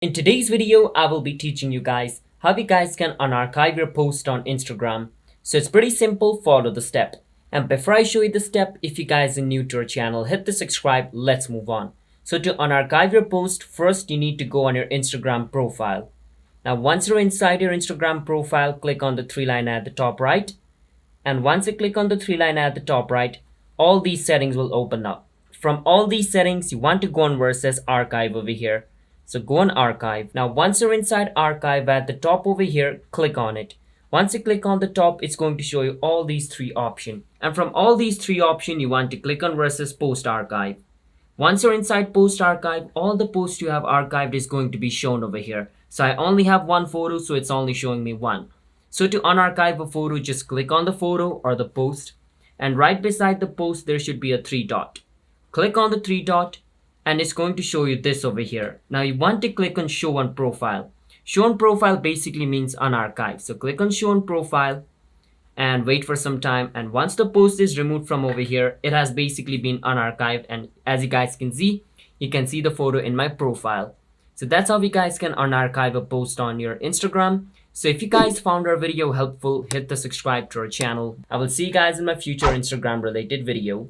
In today's video, I will be teaching you guys how you guys can unarchive your post on Instagram. So it's pretty simple, follow the step. And before I show you the step, if you guys are new to our channel, hit the subscribe, let's move on. So to unarchive your post, first you need to go on your Instagram profile. Now once you're inside your Instagram profile, click on the three line at the top right. And once you click on the three line at the top right, all these settings will open up. From all these settings, you want to go on versus archive over here. So go on archive. Now once you're inside archive at the top over here, click on it. Once you click on the top, it's going to show you all these three options. And from all these three options, you want to click on versus post archive. Once you're inside post archive, all the posts you have archived is going to be shown over here. So I only have one photo, so it's only showing me one. So to unarchive a photo, just click on the photo or the post, and right beside the post there should be a three dot. Click on the three dot and it's going to show you this over here. Now you want to click on show on profile. Show on profile basically means unarchive. So click on show on profile and wait for some time, and once the post is removed from over here, it has basically been unarchived, and as you guys can see, you can see the photo in my profile. So that's how you guys can unarchive a post on your Instagram. So if you guys found our video helpful, hit the subscribe to our channel. I will see you guys in my future Instagram related video.